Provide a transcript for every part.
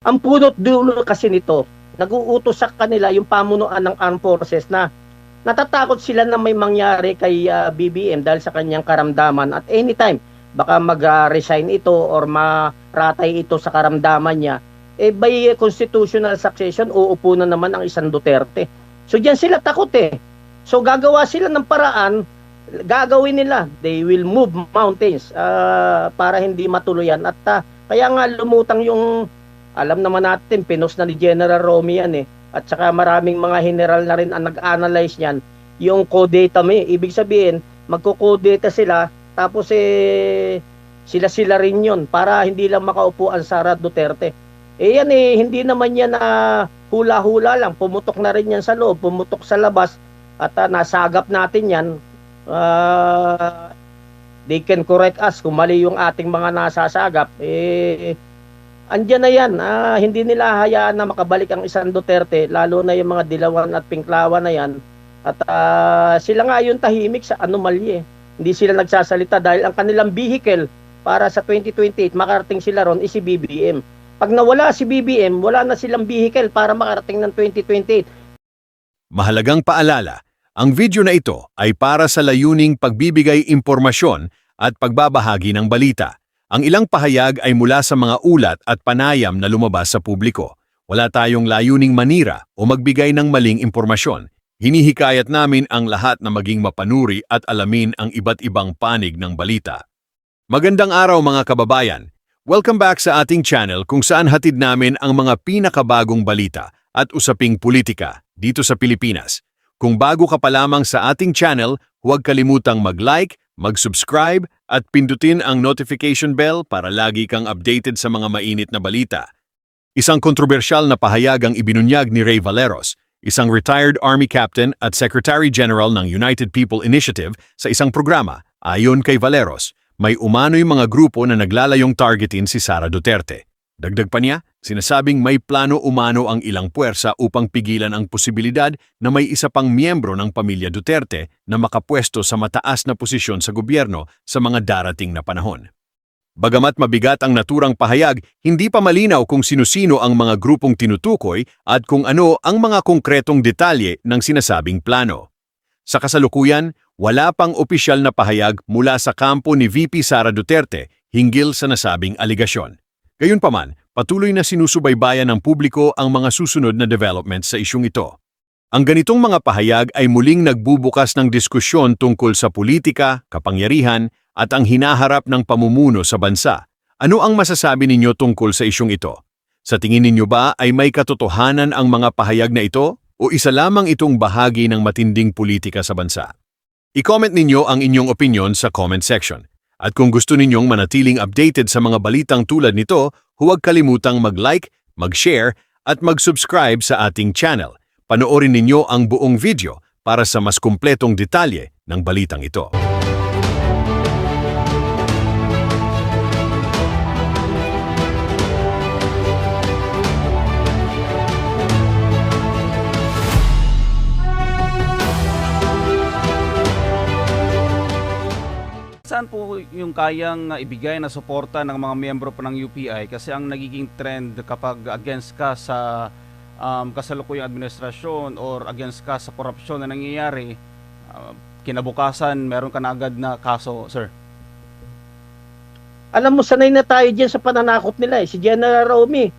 Ang punot dulo kasi nito, nag-uutos sa kanila yung pamunuan ng armed forces na natatakot sila na may mangyari kay BBM dahil sa kanyang karamdaman at anytime baka mag-resign ito or maratay ito sa karamdaman niya, eh by constitutional succession, uupo na naman ang isang Duterte. So diyan sila takot eh. So gagawa sila ng paraan, gagawin nila. They will move mountains para hindi matuloyan. At kaya nga lumutang yung, alam naman natin, pinos na ni General Romy yan eh. At saka maraming mga general na rin ang nag-analyze niyan, yung CODETA mo eh. Ibig sabihin, magko-CODETA sila, tapos sila rin yun para hindi lang makaupo ang Sara Duterte. Eh yan eh, hindi naman yan na hula-hula lang. Pumutok na rin yan sa loob, pumutok sa labas at nasagap natin yan. They can correct us kung mali yung ating mga nasasagap. Andyan na yan. Hindi nila hayaan na makabalik ang isang Duterte, lalo na yung mga dilawan at pinklawan na yan. At sila nga yung tahimik sa anomalye. Hindi sila nagsasalita dahil ang kanilang vehicle para sa 2028 makarating sila ron is si BBM. Pag nawala si BBM, wala na silang vehicle para makarating ng 2028. Mahalagang paalala, ang video na ito ay para sa layuning pagbibigay impormasyon at pagbabahagi ng balita. Ang ilang pahayag ay mula sa mga ulat at panayam na lumabas sa publiko. Wala tayong layuning manira o magbigay ng maling impormasyon. Hinihikayat namin ang lahat na maging mapanuri at alamin ang iba't ibang panig ng balita. Magandang araw mga kababayan! Welcome back sa ating channel kung saan hatid namin ang mga pinakabagong balita at usaping politika dito sa Pilipinas. Kung bago ka pa lamang sa ating channel, huwag kalimutang mag-like, mag-subscribe at pindutin ang notification bell para lagi kang updated sa mga mainit na balita. Isang kontrobersyal na pahayag ang ibinunyag ni Rey Valeros, isang retired Army Captain at Secretary General ng United People Initiative sa isang programa. Ayon kay Valeros, may umano'y mga grupo na naglalayong targetin si Sara Duterte. Dagdag pa niya, sinasabing may plano umano ang ilang puwersa upang pigilan ang posibilidad na may isa pang miyembro ng pamilya Duterte na makapwesto sa mataas na posisyon sa gobyerno sa mga darating na panahon. Bagamat mabigat ang naturang pahayag, hindi pa malinaw kung sino-sino ang mga grupong tinutukoy at kung ano ang mga konkretong detalye ng sinasabing plano. Sa kasalukuyan, wala pang opisyal na pahayag mula sa kampo ni VP Sara Duterte hinggil sa nasabing aligasyon. Gayunpaman, patuloy na sinusubaybayan ng publiko ang mga susunod na developments sa isyung ito. Ang ganitong mga pahayag ay muling nagbubukas ng diskusyon tungkol sa politika, kapangyarihan, at ang hinaharap ng pamumuno sa bansa. Ano ang masasabi ninyo tungkol sa isyung ito? Sa tingin ninyo ba ay may katotohanan ang mga pahayag na ito o isa lamang itong bahagi ng matinding politika sa bansa? I-comment ninyo ang inyong opinion sa comment section. At kung gusto ninyong manatiling updated sa mga balitang tulad nito, huwag kalimutang mag-like, mag-share at mag-subscribe sa ating channel. Panoorin ninyo ang buong video para sa mas kumpletong detalye ng balitang ito. Saan po yung kayang ibigay na suporta ng mga miyembro po ng UPI? Kasi ang nagiging trend kapag against ka sa kasalukuyang administrasyon or against ka sa korupsyon na nangyayari, kinabukasan meron ka na agad na kaso, sir. Alam mo, sanay na tayo dyan sa pananakot nila eh. Si General Romy,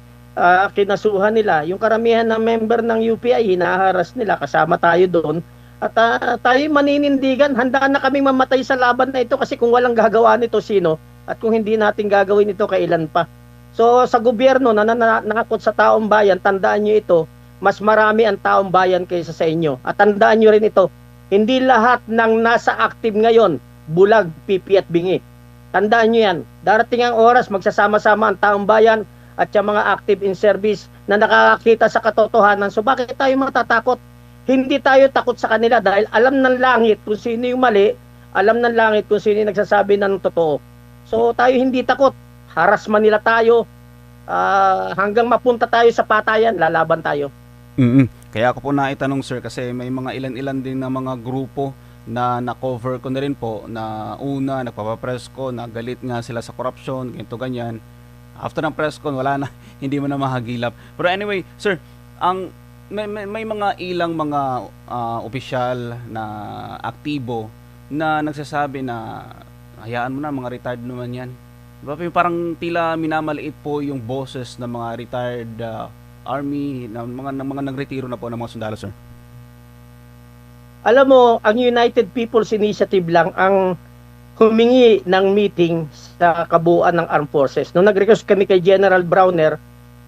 kinasuhan nila. Yung karamihan ng member ng UPI, hinaharas nila. Kasama tayo doon. At tayo maninindigan, handaan na kaming mamatay sa laban na ito kasi kung walang gagawa nito, sino? At kung hindi natin gagawin ito, kailan pa? So sa gobyerno na nakakot sa taong bayan, tandaan nyo ito, mas marami ang taong bayan kaysa sa inyo. At tandaan nyo rin ito, hindi lahat ng nasa active ngayon, bulag, pipi at bingi. Tandaan nyo yan, darating ang oras, magsasama-sama ang taong bayan at yung mga active in service na nakakakita sa katotohanan. So bakit tayo matatakot? Hindi tayo takot sa kanila dahil alam ng langit kung sino yung mali, alam ng langit kung sino yung nagsasabi ng totoo. So tayo hindi takot, haras man nila tayo, hanggang mapunta tayo sa patayan, lalaban tayo. Kaya ako po naitanong, sir, kasi may mga ilan-ilan din na mga grupo na na-cover ko na rin po na una, nagpapapress ko, na galit nga sila sa korupsyon, ganito ganyan. After ng press con, wala na, hindi mo na mahagilap. Pero anyway, sir, ang may mga ilang mga opisyal na aktibo na nagsasabi na hayaan mo na, mga retired naman yan. Diba? Parang tila minamaliit po yung boses ng mga retired army, ng mga nagretiro na po ng mga sundalo, sir. Alam mo, ang United People's Initiative lang ang humingi ng meeting sa kabuuan ng Armed Forces. Nung nag-request kami kay General Browner,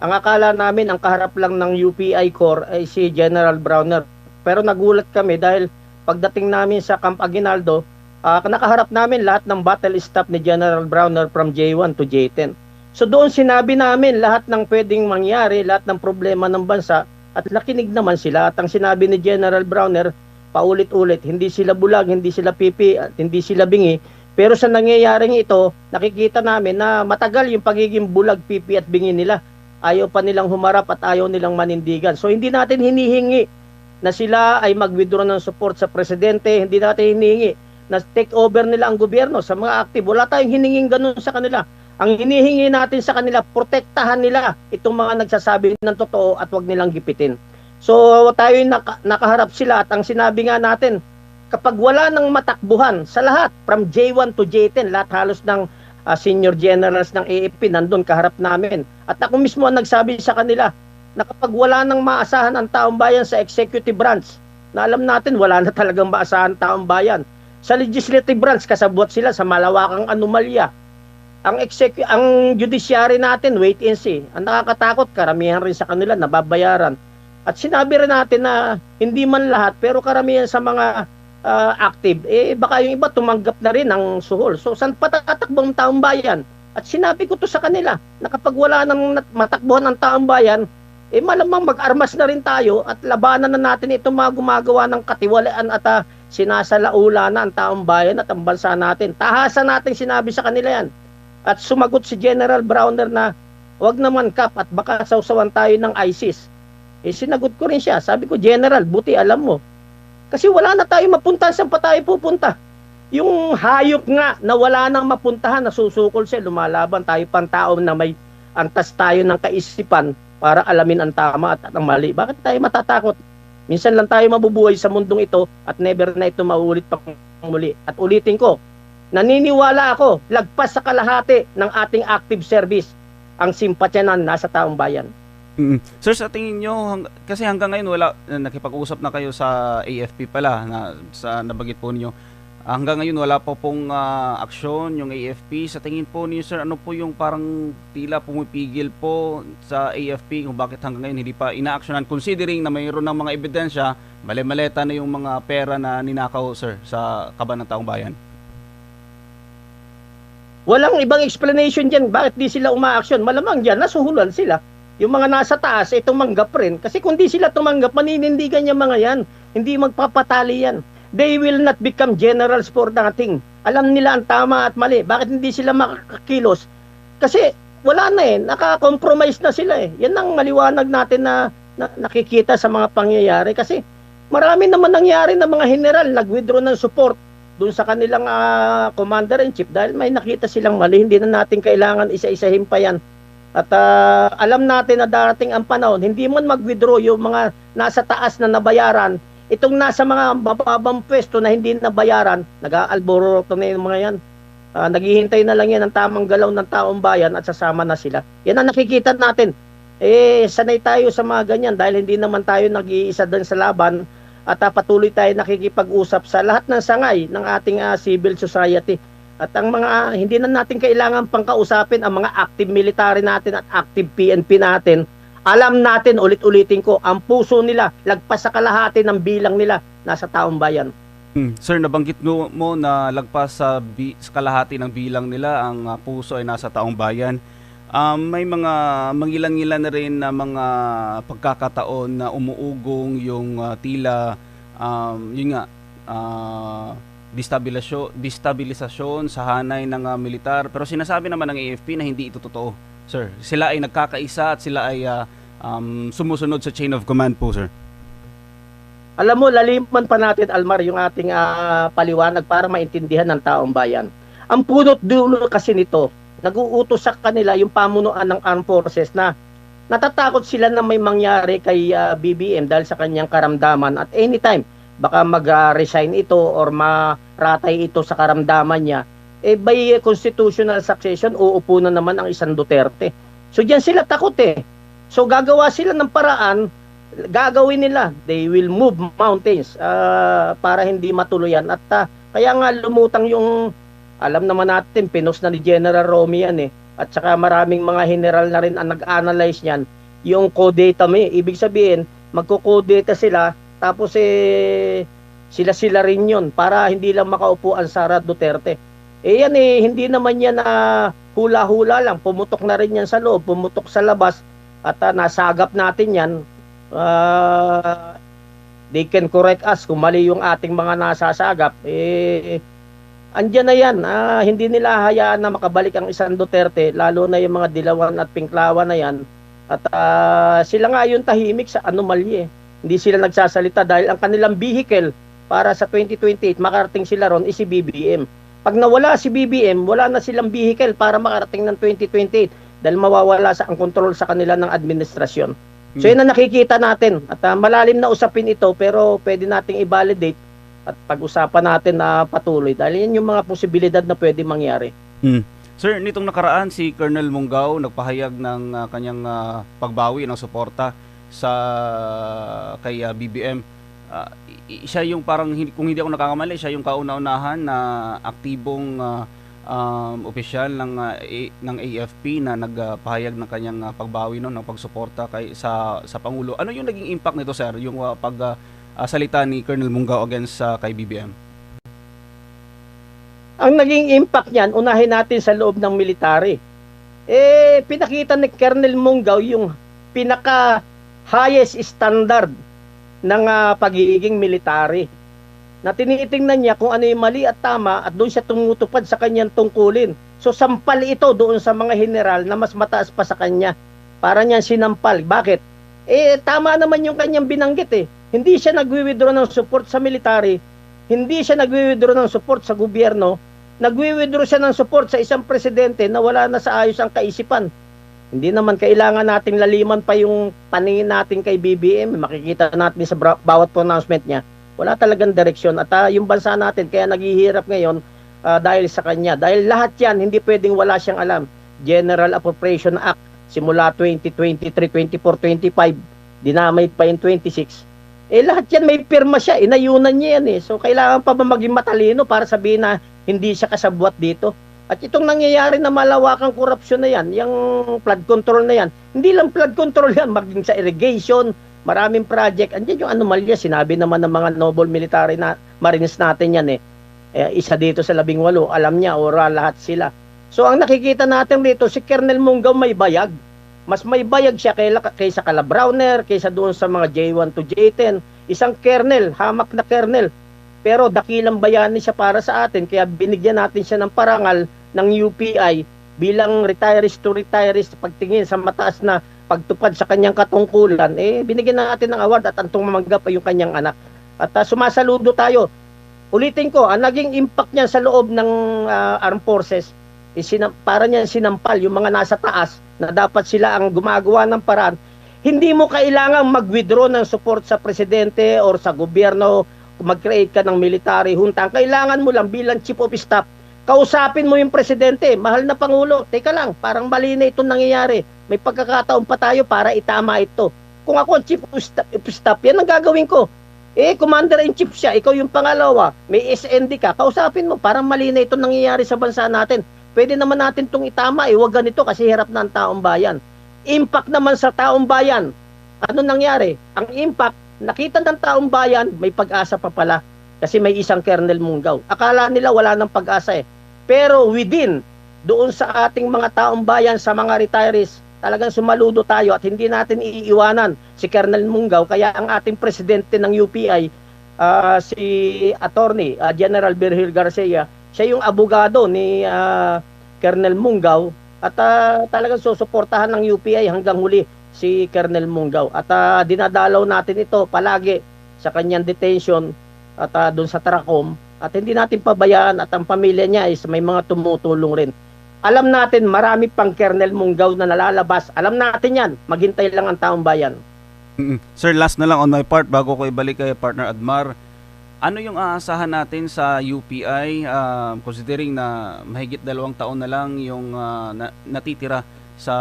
ang akala namin ang kaharap lang ng UPI Corps ay si General Browner. Pero nagulat kami dahil pagdating namin sa Camp Aguinaldo, nakaharap namin lahat ng battle staff ni General Browner from J1 to J10. So doon sinabi namin lahat ng pwedeng mangyari, lahat ng problema ng bansa, at nakinig naman sila. At ang sinabi ni General Browner, paulit-ulit, hindi sila bulag, hindi sila pipi, at hindi sila bingi. Pero sa nangyayaring ito, nakikita namin na matagal yung pagiging bulag, pipi at bingi nila. Ayaw pa nilang humarap at ayaw nilang manindigan. So hindi natin hinihingi na sila ay mag-withdraw ng support sa presidente, hindi natin hinihingi na take over nila ang gobyerno sa mga active. Wala tayong hiningin ganun sa kanila. Ang hinihingi natin sa kanila, protektahan nila itong mga nagsasabi ng totoo at wag nilang gipitin. So tayo nakaharap sila at ang sinabi nga natin, kapag wala nang matakbuhan sa lahat, from J1 to J10, lahat halos ng senior generals ng AFP nandun kaharap namin. At ako mismo ang nagsabi sa kanila na kapag wala nang maasahan ang taong bayan sa executive branch, na alam natin wala na talagang maasahan ang taong bayan. Sa legislative branch, kasabot sila sa malawakang anomalya. Ang judiciary natin, wait and see. Ang nakakatakot, karamihan rin sa kanila nababayaran. At sinabi rin natin na hindi man lahat, pero karamihan sa mga active, baka yung iba tumanggap na rin ng suhol. So, saan patatakbong taong bayan? At sinabi ko to sa kanila, na kapag wala nang matakbuhan ng taong bayan, malamang mag-armas na rin tayo at labanan na natin itong mga gumagawa ng katiwalaan at sinasalaula na ang taong bayan at ang bansa natin. Tahasan natin sinabi sa kanila yan. At sumagot si General Browner na wag naman Kap at baka sausawan tayo ng ISIS. Sinagot ko rin siya. Sabi ko, General, buti alam mo. Kasi wala na tayo mapunta, saan pa tayo pupunta? Yung hayop nga na wala nang mapuntahan, nasusukol siya, lumalaban tayo pang tao na may antas tayo ng kaisipan para alamin ang tama at ang mali. Bakit tayo matatakot? Minsan lang tayo mabubuhay sa mundong ito at never na ito maulit pang muli. At ulitin ko, naniniwala ako, lagpas sa kalahati ng ating active service ang simpatyanan nasa taong bayan. Sir, sa tingin nyo, kasi hanggang ngayon wala, nakipag-usap na kayo sa AFP pala, nabanggit po niyo. Hanggang ngayon wala pa pong aksyon yung AFP. Sa tingin po niyo, sir, ano po yung parang tila pumipigil po sa AFP kung bakit hanggang ngayon hindi pa inaaksyonan, considering na mayroon ng mga ebidensya, mali-maleta na yung mga pera na ninakaw, sir, sa kaban ng taong bayan? Walang ibang explanation dyan. Bakit di sila umaaksyon? Malamang dyan, nasuhulan sila. Yung mga nasa taas, tumanggap rin. Kasi kung di sila tumanggap, maninindigan yung mga yan. Hindi magpapatali yan. They will not become generals for nothing. Alam nila ang tama at mali. Bakit hindi sila makakakilos? Kasi wala na naka-compromise na sila Yan ang maliwanag natin na nakikita sa mga pangyayari. Kasi marami naman nangyari na mga general nag-withdraw ng support doon sa kanilang commander-in-chief dahil may nakita silang mali. Hindi na natin kailangan isa-isahin pa yan. At alam natin na darating ang panahon, hindi man mag-withdraw yung mga nasa taas na nabayaran, itong nasa mga mababang pwesto na hindi nabayaran, nag-aalborota na yung mga yan. Naghihintay na lang yan ang tamang galaw ng taong bayan at sasama na sila. Yan ang nakikita natin. Sanay tayo sa mga ganyan dahil hindi naman tayo nag-iisa din sa laban at patuloy tayo nakikipag-usap sa lahat ng sangay ng ating civil society. At ang mga hindi na natin kailangan pang kausapin ang mga active military natin at active PNP natin. Alam natin, ulit-ulitin ko, ang puso nila, lagpas sa kalahati ng bilang nila, nasa taong bayan. Sir, nabanggit mo na lagpas sa kalahati ng bilang nila, ang puso ay nasa taong bayan. May mga mangilan-ngilan na rin na mga pagkakataon na umuugong yung tila, yun nga, destabilisasyon sa hanay ng militar. Pero sinasabi naman ng AFP na hindi ito totoo, sir. Sila ay nagkakaisa at sila ay sumusunod sa chain of command po, sir. Alam mo, laliman pa natin, Almar, yung ating paliwanag para maintindihan ng taong bayan. Ang punot dulo kasi nito, nag-uutos sa kanila yung pamunuan ng armed forces na natatakot sila na may mangyari kay BBM dahil sa kanyang karamdaman at anytime baka mag-resign ito or maratay ito sa karamdaman niya, by constitutional succession, uupo na naman ang isang Duterte. So diyan sila takot eh. So gagawa sila ng paraan, gagawin nila. They will move mountains para hindi matuluyan. At kaya nga lumutang yung, alam naman natin, pinos na ni General Romy yan eh. At saka maraming mga general na rin ang nag-analyze niyan. Yung CODETA may, ibig sabihin, magko-CODETA sila, tapos sila rin yun para hindi lang makaupo ang Sara Duterte. Yan hindi naman yan hula-hula lang. Pumutok na rin yan sa loob, pumutok sa labas at nasagap natin yan. They can correct us kung mali yung ating mga nasasagap. Andyan na yan. Hindi nila hayaan na makabalik ang isang Duterte, lalo na yung mga dilawan at pinklawan na yan. At sila nga yung tahimik sa anomalye. Hindi sila nagsasalita dahil ang kanilang vehicle para sa 2028 makarating sila ron is si BBM. Pag nawala si BBM, wala na silang vehicle para makarating ng 2028 dahil mawawala ang kontrol sa kanila ng administrasyon. So yun ang nakikita natin at malalim na usapin ito pero pwede nating i-validate at pag-usapan natin na patuloy dahil yan yung mga posibilidad na pwede mangyari. Sir, nitong nakaraan si Colonel Munggaw nagpahayag ng kanyang pagbawi ng suporta kay BBM. Siya yung parang, kung hindi ako nakakamali, siya yung kauna-unahan na aktibong opisyal ng AFP na nagpahayag ng kanyang pagbawi ng pagsuporta sa Pangulo. Ano yung naging impact nito, sir, yung salita ni Colonel Munggaw against kay BBM? Ang naging impact niyan, unahin natin sa loob ng military. Pinakita ni Colonel Munggaw yung pinaka highest standard ng pagiging military. Na tinitingnan niya kung ano yung mali at tama at doon siya tumutupad sa kanyang tungkulin. So sampal ito doon sa mga general na mas mataas pa sa kanya. Para niyan sinampal. Bakit? Tama naman yung kanyang binanggit eh. Hindi siya nagwi-withdraw ng support sa military. Hindi siya nagwi-withdraw ng support sa gobyerno. Nagwi-withdraw siya ng support sa isang presidente na wala na sa ayos ang kaisipan. Hindi naman kailangan nating laliman pa yung paningin natin kay BBM. Makikita natin sa bawat pronouncement niya. Wala talagang direksyon. At yung bansa natin kaya naghihirap ngayon dahil sa kanya. Dahil lahat yan, hindi pwedeng wala siyang alam. General Appropriation Act, simula 2023, 24, 25, dinamay pa yung 26. Lahat yan may pirma siya. Inayunan niya yan eh. So kailangan pa ba maging matalino para sabihin na hindi siya kasabwat dito? At itong nangyayari na malawakang korupsyon na yan, yung flood control na yan, hindi lang flood control yan, maging sa irrigation, maraming project. Andiyan yung anomalya, sinabi naman ng mga noble military na marines natin yan eh. Isa dito sa 18, alam niya, oral lahat sila. So ang nakikita natin dito, si Colonel Munggaw may bayag. Mas may bayag siya kaysa Calabrowner, kaysa doon sa mga J1 to J10. Isang colonel, hamak na colonel. Pero dakilang bayani siya para sa atin, kaya binigyan natin siya ng parangal ng UPI bilang retirees to retirees pagtingin sa mataas na pagtupad sa kanyang katungkulan, binigyan natin ng award at ang tumamanggap ay yung kanyang anak. At sumasaludo tayo. Ulitin ko, ang naging impact niya sa loob ng armed forces, para niya sinampal yung mga nasa taas na dapat sila ang gumagawa ng paraan. Hindi mo kailangang mag-withdraw ng support sa presidente or sa gobyerno, mag-create ka ng military junta. Kailangan mo lang bilang chief of staff, kausapin mo yung presidente, mahal na Pangulo, teka lang, parang mali na itong nangyayari. May pagkakataon pa tayo para itama ito. Kung ako chief of staff, yan ang gagawin ko. Commander-in-chief siya, ikaw yung pangalawa, may SND ka, kausapin mo, parang mali na itong nangyayari sa bansa natin. Pwede naman natin itong itama, huwag ganito kasi hirap na ang taong bayan. Impact naman sa taong bayan. Ano nangyari? Ang impact, nakita ng taong bayan, may pag-asa pa pala. Kasi may isang Colonel Munggaw. Akala nila wala ng pag-asa eh. Pero within, doon sa ating mga taong bayan, sa mga retirees, talagang sumaludo tayo at hindi natin iiwanan si Colonel Munggaw. Kaya ang ating presidente ng UPI, si Attorney General Virgil Garcia, siya yung abogado ni Colonel Munggaw at talagang susuportahan ng UPI hanggang huli si Colonel Munggaw. At dinadalaw natin ito palagi sa kanyang detention at doon sa Tracom at hindi natin pabayaan at ang pamilya niya is may mga tumutulong rin. Alam natin marami pang Colonel Munggaw na nalalabas. Alam natin yan. Maghintay lang ang taong bayan. Sir, last na lang on my part bago ko ibalik kay partner Admar. Ano yung aasahan natin sa UPI considering na mahigit 2 taon na lang yung natitira sa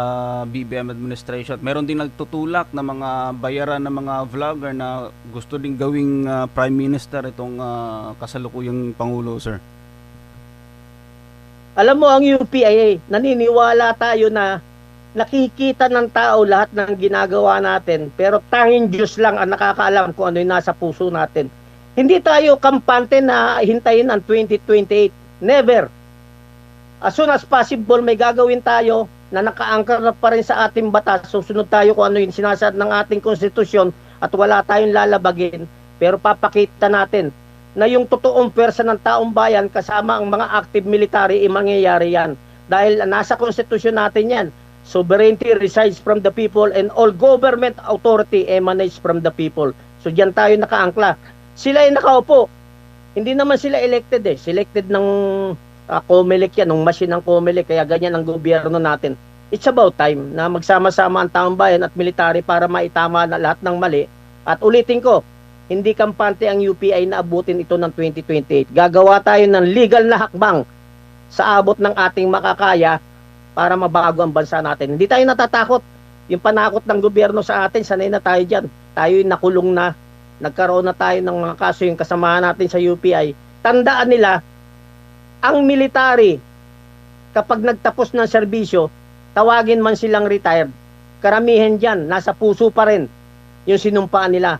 BBM administration? Meron din nagtutulak na mga bayaran ng mga vlogger na gusto ding gawing Prime Minister itong kasalukuyang Pangulo, sir. Alam mo ang UPIA, naniniwala tayo na nakikita ng tao lahat ng ginagawa natin, pero tanging Diyos lang ang nakakaalam kung ano yung nasa puso natin. Hindi tayo kampante na hintayin ang 2028. Never. As soon as possible, may gagawin tayo na nakaangkar na pa rin sa ating batas. Susunod tayo kung ano yung sinasaad ng ating konstitusyon at wala tayong lalabagin. Pero papakita natin na yung totoong pwersa ng taong bayan kasama ang mga active military, mangyayari yan. Dahil nasa konstitusyon natin yan. Sovereignty resides from the people and all government authority emanates from the people. So diyan tayo nakaangkla. Sila ay nakaupo. Hindi naman sila elected eh. Selected ng COMELEC yan, ng machine ng COMELEC. Kaya ganyan ang gobyerno natin. It's about time na magsama-sama ang taong bayan at military para maitama na lahat ng mali. At ulitin ko, hindi kampante ang UPI na abutin ito ng 2028. Gagawa tayo ng legal na hakbang sa abot ng ating makakaya para mabago ang bansa natin. Hindi tayo natatakot. Yung panakot ng gobyerno sa atin, sanay na tayo dyan. Tayo yung nakulong na, nagkaroon na tayo ng mga kaso yung kasamahan natin sa UPI. Tandaan nila, ang military, kapag nagtapos ng serbisyo, tawagin man silang retired, karamihan dyan, nasa puso pa rin yung sinumpaan nila.